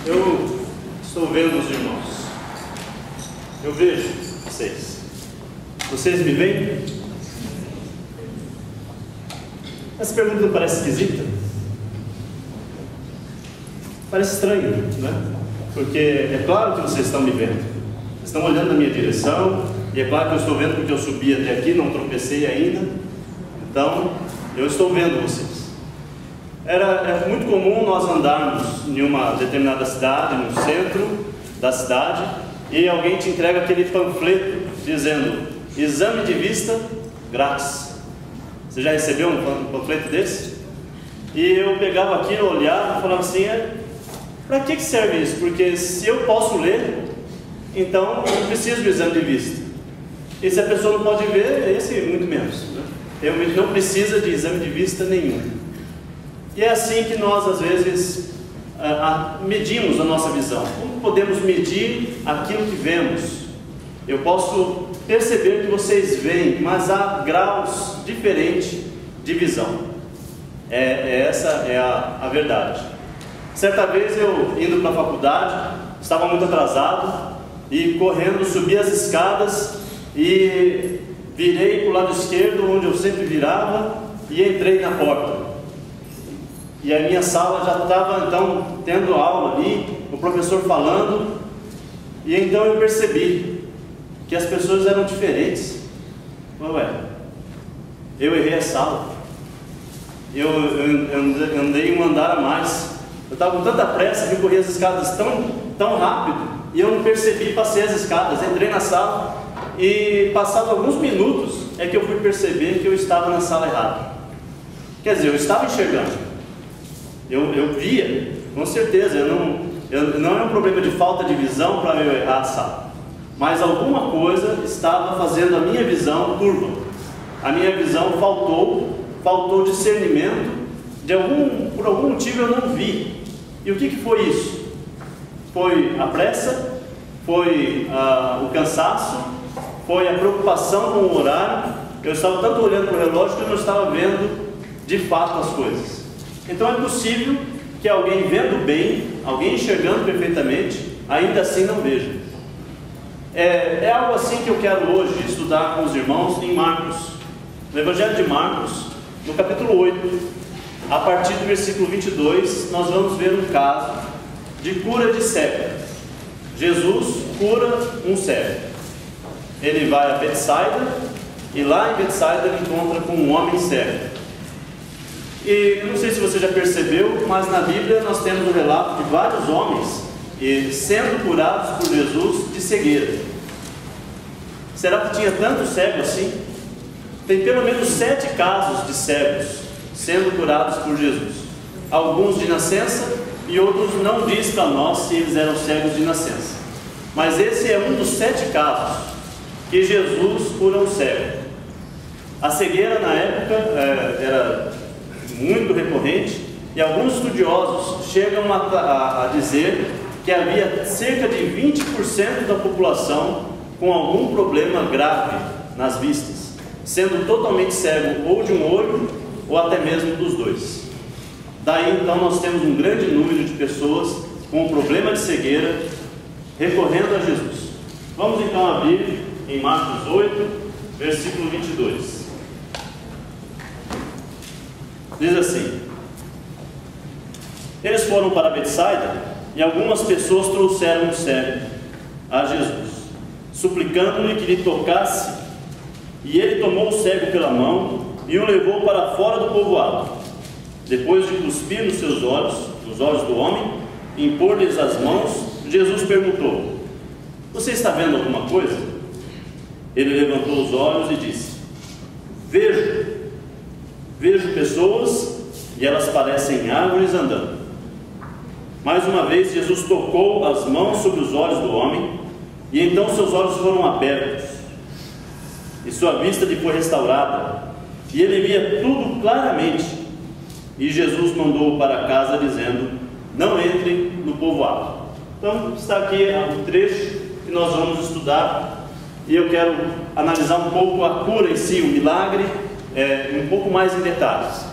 Eu estou vendo os irmãos. Eu vejo vocês. Vocês me veem? Essa pergunta não parece esquisita? Parece estranho, né? Porque é claro que vocês estão me vendo. Vocês estão olhando na minha direção. E é claro que eu estou vendo porque eu subi até aqui, não tropecei ainda. Então, eu estou vendo vocês. É muito comum nós andarmos em uma determinada cidade, no centro da cidade, e alguém te entrega aquele panfleto dizendo: exame de vista grátis. Você já recebeu um panfleto desse? E eu pegava aquilo, olhava e falava assim: para que serve isso? Porque se eu posso ler, então eu não preciso do exame de vista. E se a pessoa não pode ver, esse muito menos, né? Realmente não precisa de exame de vista nenhum. E é assim que nós às vezes medimos a nossa visão. Como podemos medir aquilo que vemos? Eu posso perceber que vocês veem, mas há graus diferentes de visão. Essa é a verdade. Certa vez eu indo para a faculdade, estava muito atrasado e correndo subi as escadas e virei para o lado esquerdo, onde eu sempre virava, e entrei na porta. E a minha sala já estava então tendo aula ali, o professor falando, e então eu percebi que as pessoas eram diferentes. Ué, eu errei a sala, eu andei um andar a mais, eu estava com tanta pressa que eu corri as escadas tão rápido, e eu não percebi, passei as escadas, entrei na sala, e passado alguns minutos é que eu fui perceber que eu estava na sala errada. Quer dizer, eu estava enxergando, eu via, com certeza, não é um problema de falta de visão para eu errar a sala, mas alguma coisa estava fazendo a minha visão turva, a minha visão faltou discernimento, por algum motivo eu não vi. E o que foi isso? Foi a pressa? Foi o cansaço? Foi a preocupação com o horário? Eu estava tanto olhando para o relógio que eu não estava vendo de fato as coisas. Então é possível que alguém vendo bem, alguém enxergando perfeitamente, ainda assim não veja. É algo assim que eu quero hoje estudar com os irmãos em Marcos, no Evangelho de Marcos, no capítulo 8, a partir do versículo 22, nós vamos ver um caso de cura de cego. Jesus cura um cego. Ele vai a Betsaida, e lá em Betsaida ele encontra com um homem cego. E eu não sei se você já percebeu, mas na Bíblia nós temos um relato de vários homens sendo curados por Jesus de cegueira. Será que tinha tanto cego assim? Tem pelo menos 7 casos de cegos sendo curados por Jesus. Alguns de nascença e outros não diz para nós se eles eram cegos de nascença. Mas esse é um dos 7 casos que Jesus cura um cego. A cegueira na época era muito recorrente, e alguns estudiosos chegam a dizer que havia cerca de 20% da população com algum problema grave nas vistas, sendo totalmente cego ou de um olho ou até mesmo dos dois. Daí então nós temos um grande número de pessoas com problema de cegueira recorrendo a Jesus. Vamos então abrir em Marcos 8, versículo 22. Diz assim: eles foram para Betsaida, e algumas pessoas trouxeram um cego a Jesus, suplicando-lhe que lhe tocasse. E ele tomou o cego pela mão e o levou para fora do povoado. Depois de cuspir nos seus olhos, nos olhos do homem, e impor-lhes as mãos, Jesus perguntou: você está vendo alguma coisa? Ele levantou os olhos e disse: Vejo pessoas, e elas parecem árvores andando. Mais uma vez Jesus tocou as mãos sobre os olhos do homem, e então seus olhos foram abertos, e sua vista lhe foi restaurada, e ele via tudo claramente. E Jesus mandou-o para casa, dizendo: não entre no povoado. Então está aqui o trecho que nós vamos estudar, e eu quero analisar um pouco a cura em si, o milagre, um pouco mais em detalhes.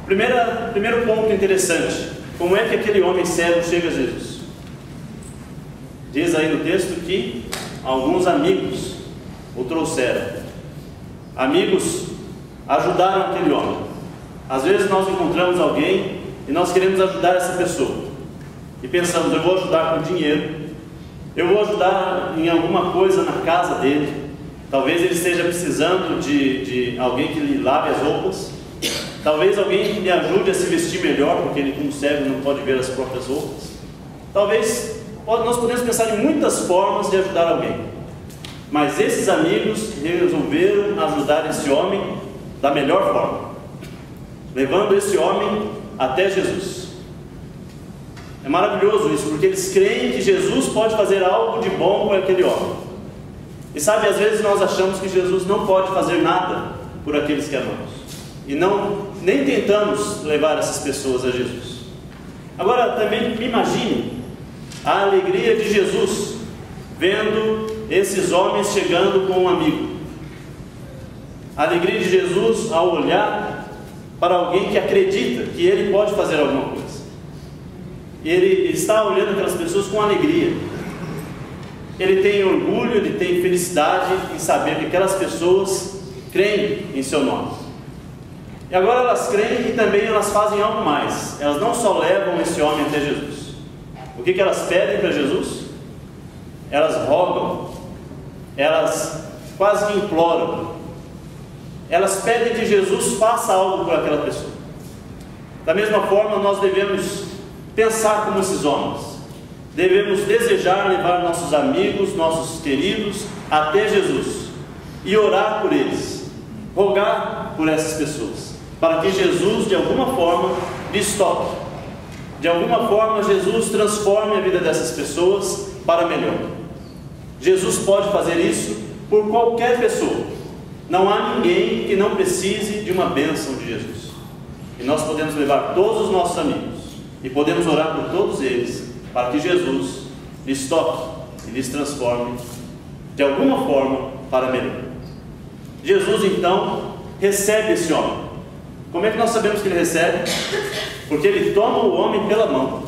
Primeiro ponto interessante: como é que aquele homem cego chega a Jesus? Diz aí no texto que alguns amigos o trouxeram. Amigos ajudaram aquele homem. Às vezes nós encontramos alguém e nós queremos ajudar essa pessoa. E pensamos, eu vou ajudar com dinheiro, eu vou ajudar em alguma coisa na casa dele. Talvez ele esteja precisando de alguém que lhe lave as roupas. Talvez alguém lhe ajude a se vestir melhor, porque ele, como cego, não pode ver as próprias roupas. Talvez nós podemos pensar em muitas formas de ajudar alguém. Mas esses amigos resolveram ajudar esse homem da melhor forma, levando esse homem até Jesus. É maravilhoso isso, porque eles creem que Jesus pode fazer algo de bom por aquele homem. E sabe, às vezes nós achamos que Jesus não pode fazer nada por aqueles que amamos. E nem tentamos levar essas pessoas a Jesus. Agora, também imagine a alegria de Jesus vendo esses homens chegando com um amigo. A alegria de Jesus ao olhar para alguém que acredita que ele pode fazer alguma coisa. Ele está olhando aquelas pessoas com alegria. Ele tem orgulho, ele tem felicidade em saber que aquelas pessoas creem em seu nome. E agora elas creem e também elas fazem algo mais. Elas não só levam esse homem até Jesus. O que elas pedem para Jesus? Elas rogam, elas quase que imploram. Elas pedem que Jesus faça algo por aquela pessoa. Da mesma forma, nós devemos pensar como esses homens. Devemos desejar levar nossos amigos, nossos queridos até Jesus e orar por eles, rogar por essas pessoas, para que Jesus de alguma forma lhes toque, de alguma forma Jesus transforme a vida dessas pessoas para melhor. Jesus pode fazer isso por qualquer pessoa. Não há ninguém que não precise de uma bênção de Jesus. E nós podemos levar todos os nossos amigos e podemos orar por todos eles, para que Jesus lhes toque e lhes transforme de alguma forma para melhor. Jesus então recebe esse homem. Como é que nós sabemos que ele recebe? Porque ele toma o homem pela mão.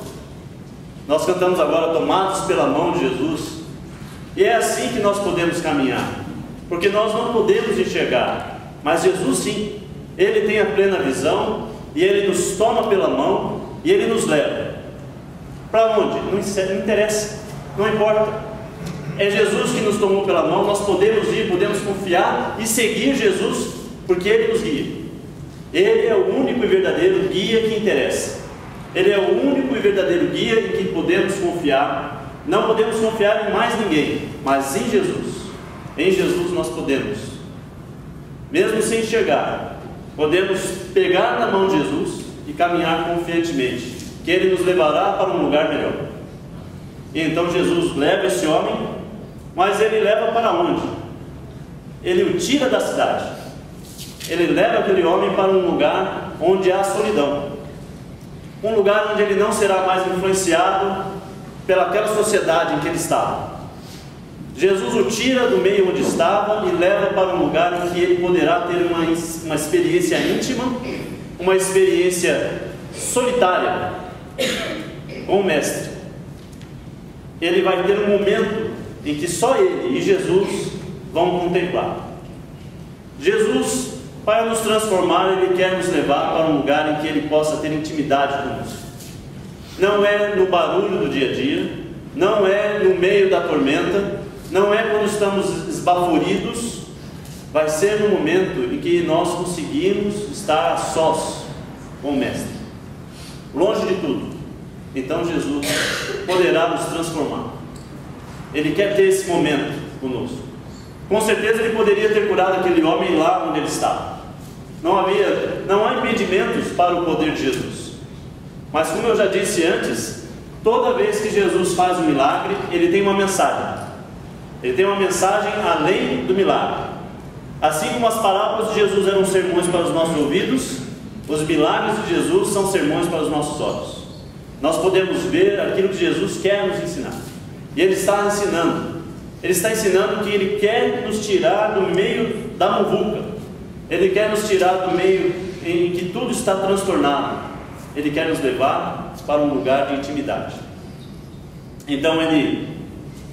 Nós cantamos agora, tomados pela mão de Jesus. E é assim que nós podemos caminhar, porque nós não podemos enxergar, mas Jesus sim. Ele tem a plena visão e ele nos toma pela mão e ele nos leva. Para onde? Não interessa, não importa. É Jesus que nos tomou pela mão. Nós podemos ir, podemos confiar e seguir Jesus, porque Ele nos guia. Ele é o único e verdadeiro guia que interessa. Ele é o único e verdadeiro guia em que podemos confiar. Não podemos confiar em mais ninguém, mas em Jesus. Em Jesus nós podemos, mesmo sem enxergar, podemos pegar na mão de Jesus e caminhar confiantemente, que Ele nos levará para um lugar melhor. E então Jesus leva esse homem, mas Ele leva para onde? Ele o tira da cidade. Ele leva aquele homem para um lugar onde há solidão. Um lugar onde ele não será mais influenciado pelaquela sociedade em que ele estava. Jesus o tira do meio onde estava e leva para um lugar em que ele poderá ter uma experiência íntima, uma experiência solitária com o Mestre. Ele vai ter um momento em que só ele e Jesus vão contemplar. Jesus, para nos transformar, Ele quer nos levar para um lugar em que Ele possa ter intimidade conosco. Não é no barulho do dia a dia, não é no meio da tormenta, não é quando estamos esbaforidos. Vai ser no momento em que nós conseguimos estar a sós com o Mestre, longe de tudo. Então Jesus poderá nos transformar. Ele quer ter esse momento conosco. Com certeza Ele poderia ter curado aquele homem lá onde ele estava. Não há impedimentos para o poder de Jesus. Mas como eu já disse antes, toda vez que Jesus faz um milagre, Ele tem uma mensagem. Ele tem uma mensagem além do milagre. Assim como as parábolas de Jesus eram sermões para os nossos ouvidos, os milagres de Jesus são sermões para os nossos olhos. Nós podemos ver aquilo que Jesus quer nos ensinar. E Ele está ensinando. Ele está ensinando que Ele quer nos tirar do meio da muvuca. Ele quer nos tirar do meio em que tudo está transtornado. Ele quer nos levar para um lugar de intimidade. Então Ele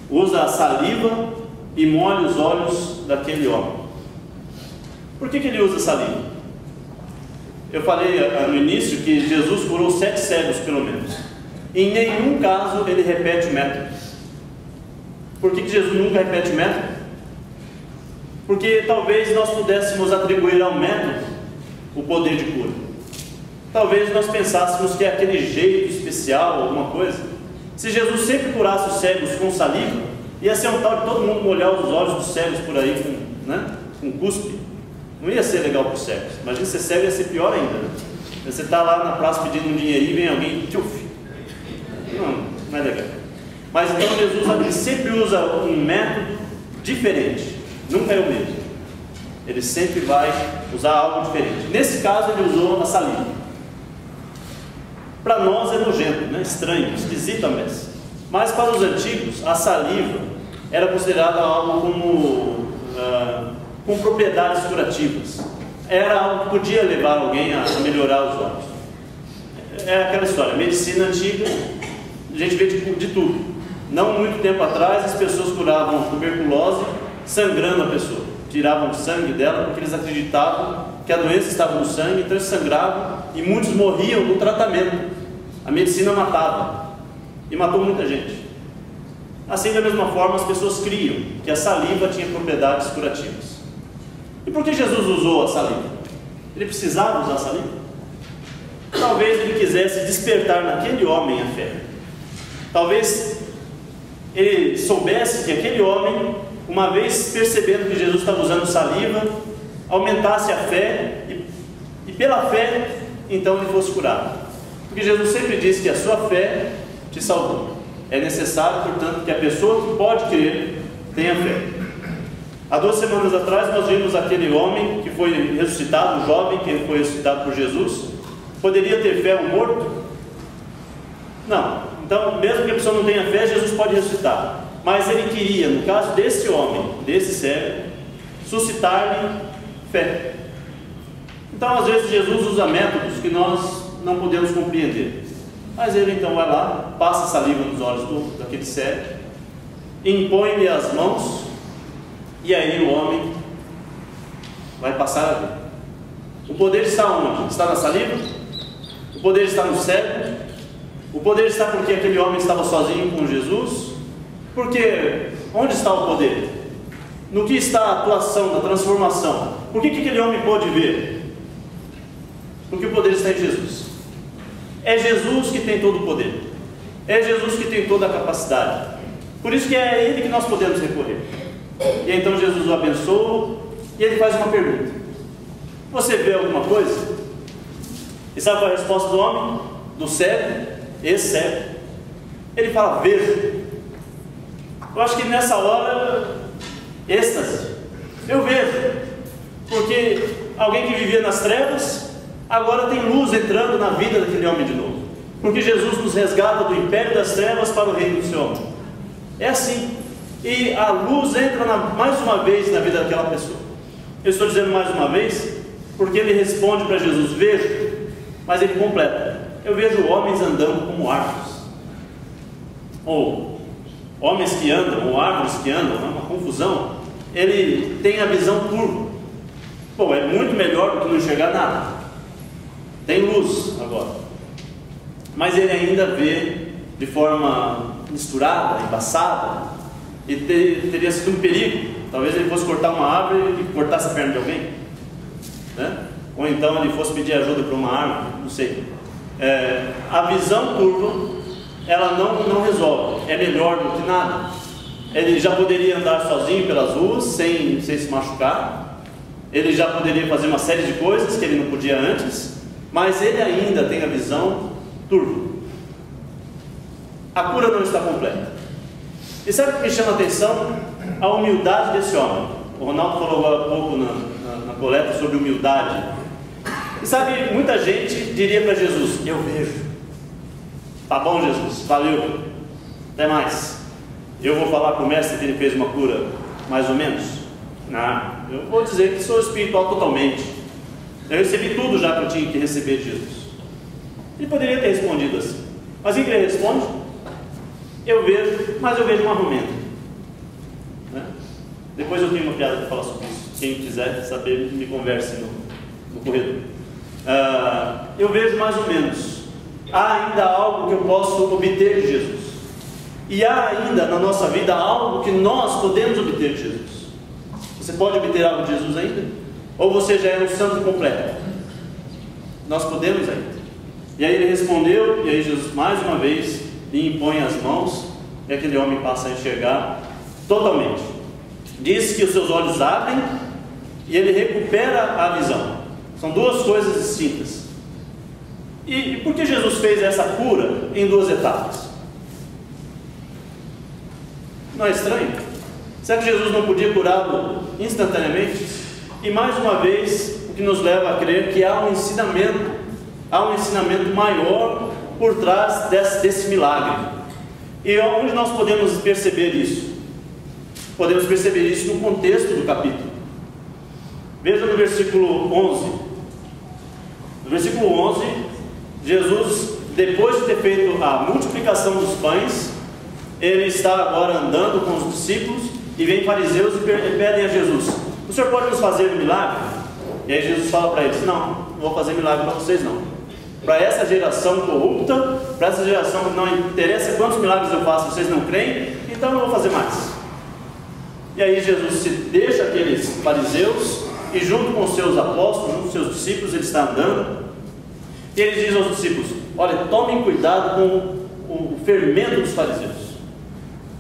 usa a saliva e molha os olhos daquele homem. Por que ele usa saliva? Eu falei no início que Jesus curou 7 cegos pelo menos. Em nenhum caso ele repete o método. Por que Jesus nunca repete o método? Porque talvez nós pudéssemos atribuir ao método o poder de cura. Talvez nós pensássemos que é aquele jeito especial, alguma coisa. Se Jesus sempre curasse os cegos com saliva, ia ser um tal de todo mundo molhar os olhos dos cegos por aí com cuspe. Não ia ser legal para os cegos. Imagina ser cego, ia ser pior ainda, né? Você está lá na praça pedindo um dinheirinho e vem alguém, tchuf. Não é legal. Mas então Jesus ele sempre usa um método diferente, nunca é o mesmo. Ele sempre vai usar algo diferente. Nesse caso ele usou a saliva. Para nós é nojento, né? Estranho, esquisito a messe. Mas para os antigos a saliva era considerada algo com propriedades curativas. Era algo que podia levar alguém a melhorar os olhos. É aquela história, medicina antiga, a gente vê de tudo. Não muito tempo atrás as pessoas curavam tuberculose sangrando a pessoa, tiravam o sangue dela porque eles acreditavam que a doença estava no sangue, então eles sangravam e muitos morriam no tratamento. A medicina matava e matou muita gente. Assim, da mesma forma, as pessoas criam que a saliva tinha propriedades curativas. E por que Jesus usou a saliva? Ele precisava usar a saliva? Talvez ele quisesse despertar naquele homem a fé. Talvez ele soubesse que aquele homem, uma vez percebendo que Jesus estava usando saliva, aumentasse a fé e pela fé, então ele fosse curado. Porque Jesus sempre disse que a sua fé te salvou. É necessário, portanto, que a pessoa que pode crer tenha fé. Há 2 semanas atrás nós vimos aquele homem que foi ressuscitado, o jovem que foi ressuscitado por Jesus. Poderia ter fé um morto? Não. Então, mesmo que a pessoa não tenha fé, Jesus pode ressuscitar. Mas ele queria, no caso desse homem, desse cego, suscitar-lhe fé. Então, às vezes, Jesus usa métodos que nós não podemos compreender. Mas ele então vai lá, passa saliva nos olhos daquele cego, impõe-lhe as mãos, e aí o homem vai passar a ver. O poder está onde? Está na saliva? O poder está no cego? O poder está porque aquele homem estava sozinho com Jesus? Porque onde está o poder? No que está a atuação, a transformação? Por que aquele homem pôde ver? Porque o poder está em Jesus. É Jesus que tem todo o poder. É Jesus que tem toda a capacidade. Por isso que é a Ele que nós podemos recorrer. E então Jesus o abençoa e ele faz uma pergunta: você vê alguma coisa? E sabe qual é a resposta do homem? Do cego, esse cego. Ele fala: vejo. Eu acho que nessa hora, êxtase. Eu vejo. Porque alguém que vivia nas trevas, agora tem luz entrando na vida daquele homem de novo. Porque Jesus nos resgata do império das trevas para o reino do seu homem. É assim. E a luz entra mais uma vez na vida daquela pessoa. Eu estou dizendo mais uma vez, porque ele responde para Jesus: vejo. Mas ele completa: eu vejo homens andando como árvores. Ou homens que andam, ou árvores que andam, é uma confusão. Ele tem a visão turva. Bom, é muito melhor do que não enxergar nada. Tem luz agora. Mas ele ainda vê de forma misturada, embaçada. E teria sido um perigo. Talvez ele fosse cortar uma árvore e cortasse a perna de alguém, né? Ou então ele fosse pedir ajuda para uma árvore, não sei. A visão turva, ela não resolve. É melhor do que nada. Ele já poderia andar sozinho pelas ruas sem se machucar. Ele já poderia fazer uma série de coisas que ele não podia antes. Mas ele ainda tem a visão turva. A cura não está completa. E sabe o que me chama a atenção? A humildade desse homem. O Ronaldo falou agora há pouco na coleta sobre humildade. E sabe, muita gente diria para Jesus: eu vejo. Tá bom, Jesus, valeu, até mais. Eu vou falar para o mestre que ele fez uma cura mais ou menos? Não, eu vou dizer que sou espiritual totalmente. Eu recebi tudo já que eu tinha que receber de Jesus. Ele poderia ter respondido assim. Mas o que ele responde? Eu vejo, mas eu vejo um argumento. Depois eu tenho uma piada para falar sobre isso. Quem quiser saber, me converse no corredor. Eu vejo mais ou menos, há ainda algo que eu posso obter de Jesus, e há ainda na nossa vida algo que nós podemos obter de Jesus. Você pode obter algo de Jesus ainda? Ou você já é um santo completo? Nós podemos ainda. E aí ele respondeu, e aí Jesus mais uma vez lhe impõe as mãos, e aquele homem passa a enxergar totalmente. Diz que os seus olhos abrem e ele recupera a visão. São duas coisas distintas. E por que Jesus fez essa cura em duas etapas? Não é estranho? Será que Jesus não podia curá-lo instantaneamente? E mais uma vez, o que nos leva a crer que há um ensinamento maior por trás desse milagre. E onde nós podemos perceber isso? Podemos perceber isso no contexto do capítulo. Veja no versículo 11. No versículo 11, Jesus, depois de ter feito a multiplicação dos pães, ele está agora andando com os discípulos, e vem fariseus e pedem a Jesus: o senhor pode nos fazer um milagre? E aí Jesus fala para eles: não vou fazer milagre para vocês não. Para essa geração corrupta, para essa geração que não interessa quantos milagres eu faço, vocês não creem, então eu não vou fazer mais. E aí Jesus se deixa aqueles fariseus, e junto com os seus apóstolos, junto com os seus discípulos, ele está andando, e ele diz aos discípulos: olha, tomem cuidado com o fermento dos fariseus.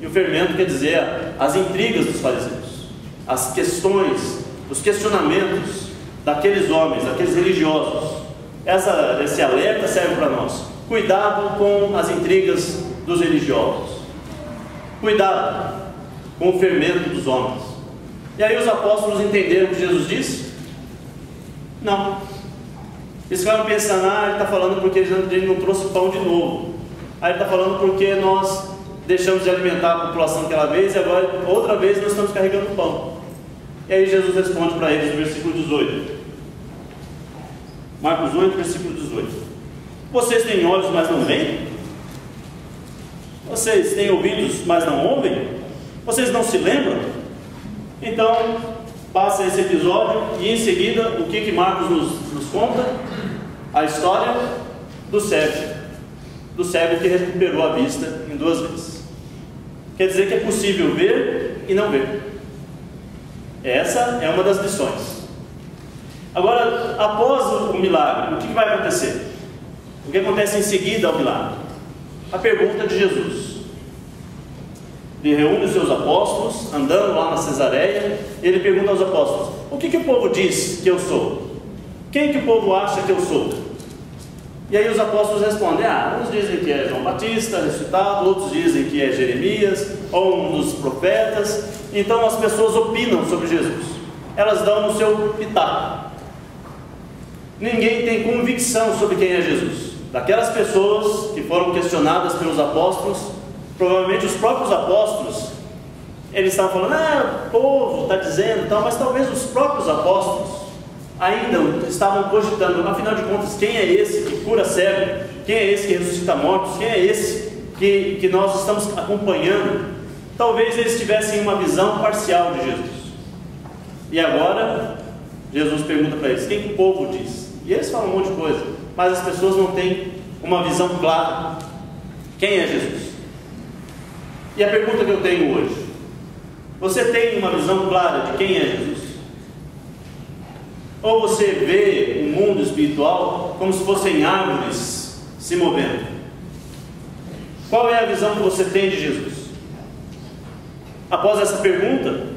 E o fermento quer dizer as intrigas dos fariseus, as questões, os questionamentos daqueles homens, daqueles religiosos. Esse alerta serve para nós. Cuidado com as intrigas dos religiosos. Cuidado com o fermento dos homens. E aí os apóstolos entenderam o que Jesus disse? Não. Eles ficaram pensando: ele está falando porque ele não trouxe pão de novo. Ele está falando porque nós deixamos de alimentar a população aquela vez, e agora outra vez nós estamos carregando pão. E aí Jesus responde para eles no versículo 18. Marcos 8, versículo 18. Vocês têm olhos, mas não veem? Vocês têm ouvidos, mas não ouvem? Vocês não se lembram? Então, passa esse episódio, e em seguida, o que Marcos nos conta? A história do cego. Do cego que recuperou a vista em 2 vezes. Quer dizer que é possível ver e não ver. Essa é uma das lições. Agora, após o milagre, o que vai acontecer? O que acontece em seguida ao milagre? A pergunta de Jesus. Ele reúne os seus apóstolos, andando lá na Cesareia, ele pergunta aos apóstolos: o que o povo diz que eu sou? Quem que o povo acha que eu sou? E aí os apóstolos respondem: uns dizem que é João Batista ressuscitado, outros dizem que é Jeremias, ou um dos profetas. Então as pessoas opinam sobre Jesus, elas dão o seu pitaco. Ninguém tem convicção sobre quem é Jesus. Daquelas pessoas que foram questionadas pelos apóstolos, provavelmente os próprios apóstolos, eles estavam falando: o povo está dizendo tal, mas talvez os próprios apóstolos ainda estavam cogitando: afinal de contas, quem é esse que cura cego? Quem é esse que ressuscita mortos? Quem é esse que nós estamos acompanhando? Talvez eles tivessem uma visão parcial de Jesus. E agora Jesus pergunta para eles: quem que o povo diz? E eles falam um monte de coisa, mas as pessoas não têm uma visão clara. Quem é Jesus? E a pergunta que eu tenho hoje: você tem uma visão clara de quem é Jesus? Ou você vê o mundo espiritual como se fossem árvores se movendo? Qual é a visão que você tem de Jesus? Após essa pergunta,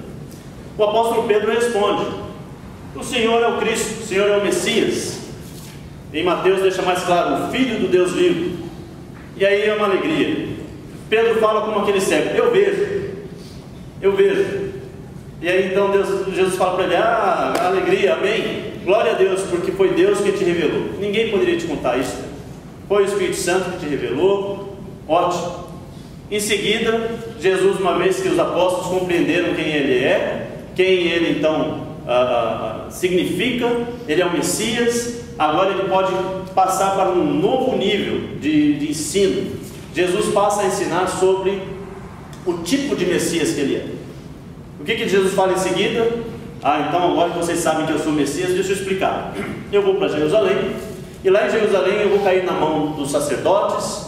o apóstolo Pedro responde: o Senhor é o Cristo, o Senhor é o Messias. Em Mateus deixa mais claro: o Filho do Deus vivo. E aí é uma alegria. Pedro fala como aquele cego: eu vejo. E aí então Jesus fala para ele: alegria, amém, glória a Deus, porque foi Deus que te revelou. Ninguém poderia te contar isso. Foi o Espírito Santo que te revelou. Ótimo. Em seguida, Jesus, uma vez que os apóstolos compreenderam quem ele é, quem ele então significa, ele é o Messias, agora ele pode passar para um novo nível de ensino. Jesus passa a ensinar sobre o tipo de Messias que ele é. O que Jesus fala em seguida? Então agora que vocês sabem que eu sou o Messias, deixa eu explicar. Eu vou para Jerusalém, e lá em Jerusalém eu vou cair na mão dos sacerdotes,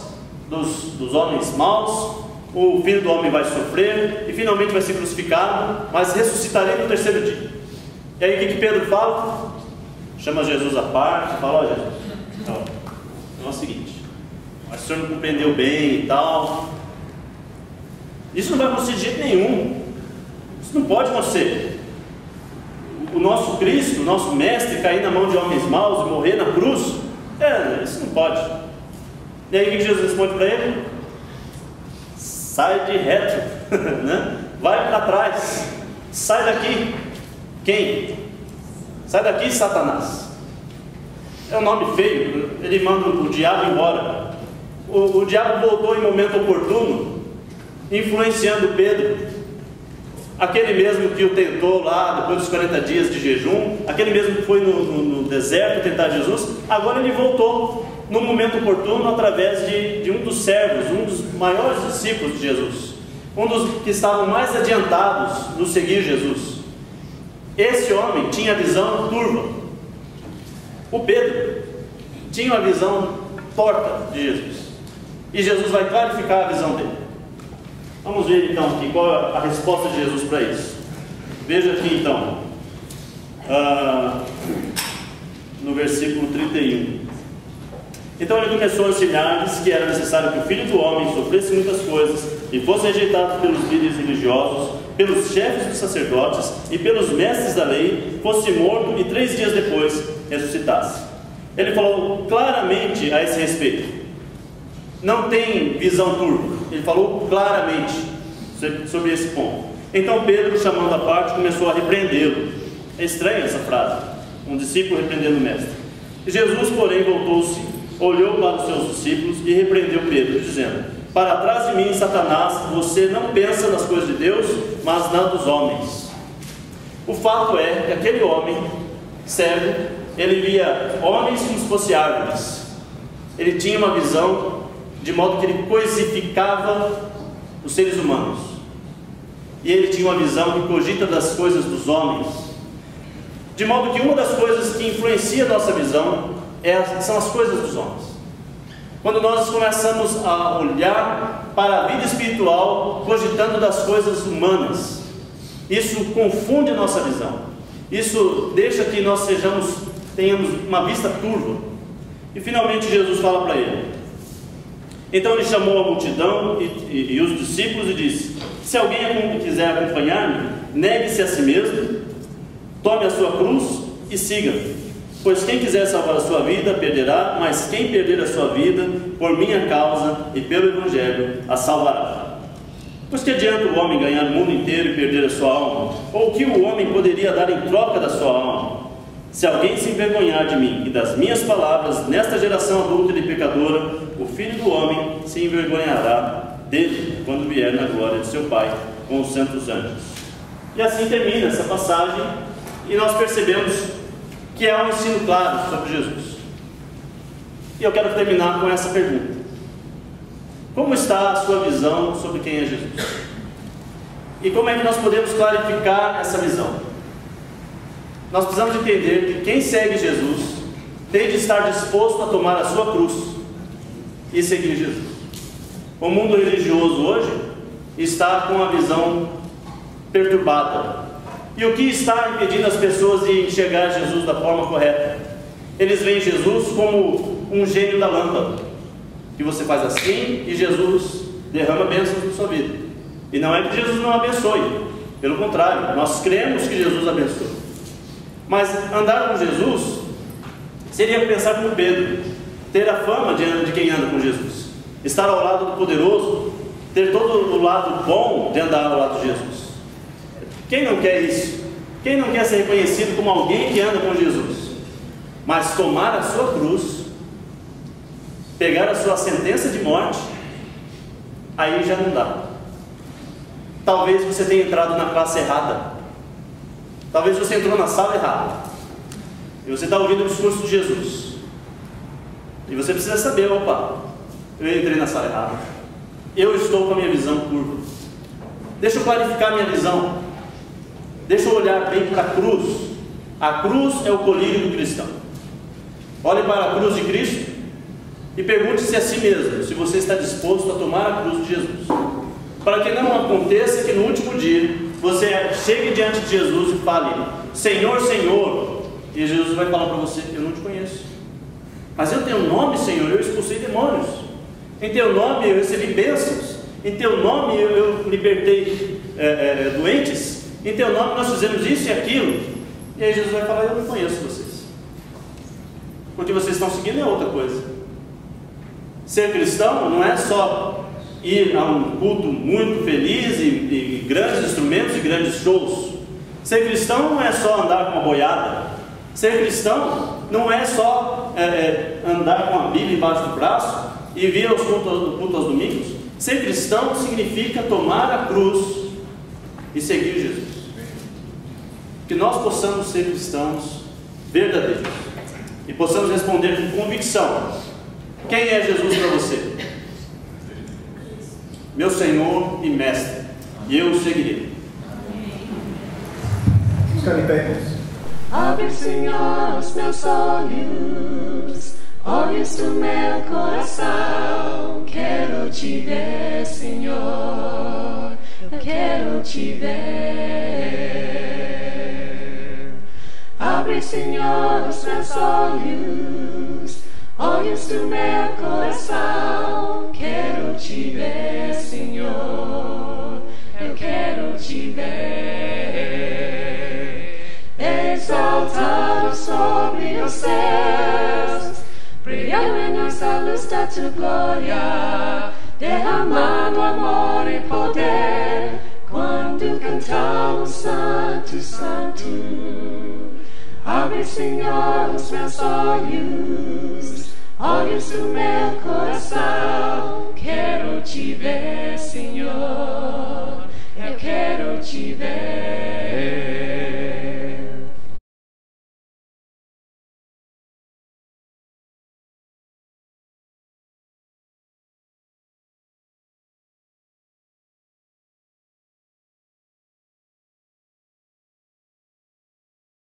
dos homens maus. O Filho do Homem vai sofrer e finalmente vai ser crucificado, mas ressuscitarei no terceiro dia. E aí o que Pedro fala? Chama Jesus à parte e fala: ó Jesus, é o seguinte, mas o senhor não compreendeu bem e tal, isso não vai acontecer de jeito nenhum, isso não pode acontecer. O nosso Cristo, o nosso Mestre, cair na mão de homens maus e morrer na cruz, isso não pode. E aí o que Jesus responde para ele? Sai de reto, né? Vai para trás, sai daqui. Quem? Sai daqui, Satanás. É um nome feio, ele manda o diabo embora. O diabo voltou em momento oportuno, influenciando Pedro, aquele mesmo que o tentou lá depois dos 40 dias de jejum, aquele mesmo que foi no deserto tentar Jesus. Agora ele voltou no momento oportuno através de um dos servos, um dos maiores discípulos de Jesus, um dos que estavam mais adiantados no seguir Jesus. Esse homem tinha a visão turva. O Pedro tinha uma visão torta de Jesus, e Jesus vai clarificar a visão dele. Vamos ver então aqui qual é a resposta de Jesus para isso. Veja aqui então, no versículo 31. Então ele começou a ensinar-lhes que era necessário que o Filho do Homem sofresse muitas coisas e fosse rejeitado pelos líderes religiosos, pelos chefes dos sacerdotes e pelos mestres da lei, fosse morto e 3 dias depois ressuscitasse. Ele falou claramente a esse respeito. Não tem visão turva. Ele falou claramente sobre esse ponto. Então Pedro, chamando à parte, começou a repreendê-lo. É estranha essa frase, um discípulo repreendendo o mestre. E Jesus, porém, voltou-se, olhou para os seus discípulos e repreendeu Pedro, dizendo: para trás de mim, Satanás, você não pensa nas coisas de Deus, mas nas dos homens. O fato é que aquele homem cego, ele via homens como se fossem árvores. Ele tinha uma visão de modo que ele coisificava os seres humanos, e ele tinha uma visão que cogita das coisas dos homens, de modo que uma das coisas que influencia a nossa visão são as coisas dos homens. Quando nós começamos a olhar para a vida espiritual cogitando das coisas humanas, isso confunde a nossa visão, isso deixa que nós tenhamos uma vista turva. E finalmente Jesus fala para ele. Então ele chamou a multidão e os discípulos e disse: se alguém quiser acompanhar-me, negue-se a si mesmo, tome a sua cruz e siga-me. Pois quem quiser salvar a sua vida, perderá, mas quem perder a sua vida, por minha causa e pelo Evangelho, a salvará. Pois que adianta o homem ganhar o mundo inteiro e perder a sua alma? Ou o que o homem poderia dar em troca da sua alma? Se alguém se envergonhar de mim e das minhas palavras, nesta geração adúltera e pecadora, o Filho do Homem se envergonhará dele, quando vier na glória de seu Pai, com os santos anjos. E assim termina essa passagem, e nós percebemos que é um ensino claro sobre Jesus. E eu quero terminar com essa pergunta: como está a sua visão sobre quem é Jesus? E como é que nós podemos clarificar essa visão? Nós precisamos entender que quem segue Jesus tem de estar disposto a tomar a sua cruz e seguir Jesus. O mundo religioso hoje está com a visão perturbada. E o que está impedindo as pessoas de enxergar Jesus da forma correta? Eles veem Jesus como um gênio da lâmpada, que você faz assim e Jesus derrama bênçãos na sua vida. E não é que Jesus não abençoe, pelo contrário, nós cremos que Jesus abençoa. Mas andar com Jesus seria pensar como Pedro, ter a fama de quem anda com Jesus, estar ao lado do poderoso, ter todo o lado bom de andar ao lado de Jesus. Quem não quer isso? Quem não quer ser reconhecido como alguém que anda com Jesus? Mas tomar a sua cruz, pegar a sua sentença de morte, aí já não dá. Talvez você tenha entrado na classe errada. Talvez você entrou na sala errada. E você está ouvindo o discurso de Jesus. E você precisa saber: opa, eu entrei na sala errada. Eu estou com a minha visão curva. Deixa eu clarificar a minha visão. Deixa eu olhar bem para a cruz. A cruz é o colírio do cristão. Olhe para a cruz de Cristo e pergunte-se a si mesmo se você está disposto a tomar a cruz de Jesus, para que não aconteça que no último dia você chegue diante de Jesus e fale: Senhor, Senhor, e Jesus vai falar para você: eu não te conheço. Mas em teu nome, Senhor, eu expulsei demônios, em teu nome eu recebi bênçãos, em teu nome eu libertei doentes, em teu nome nós fizemos isso e aquilo. E aí Jesus vai falar: eu não conheço vocês, porque vocês estão seguindo outra coisa. Ser cristão não é só ir a um culto muito feliz e grandes instrumentos e grandes shows. Ser cristão não é só andar com uma boiada. Ser cristão não é só andar com a Bíblia embaixo do braço e vir aos cultos aos domingos. Ser cristão significa tomar a cruz e seguir Jesus. Que nós possamos ser cristãos verdadeiros e possamos responder com convicção: quem é Jesus para você? Meu Senhor e Mestre, e eu o seguirei. Abre, Senhor, os meus olhos do meu coração. Quero te ver, Senhor, eu quero te ver. Abre, Senhor, os meus olhos do meu coração. Quero te ver, Senhor, eu quero te ver. Exaltado sobre os céus, brilhando em nós a luz da tua glória, derramando amor e poder, quando cantamos Santo, Santo. Abre, Senhor, os meus olhos do meu coração. Quero te ver, Senhor, eu quero te ver.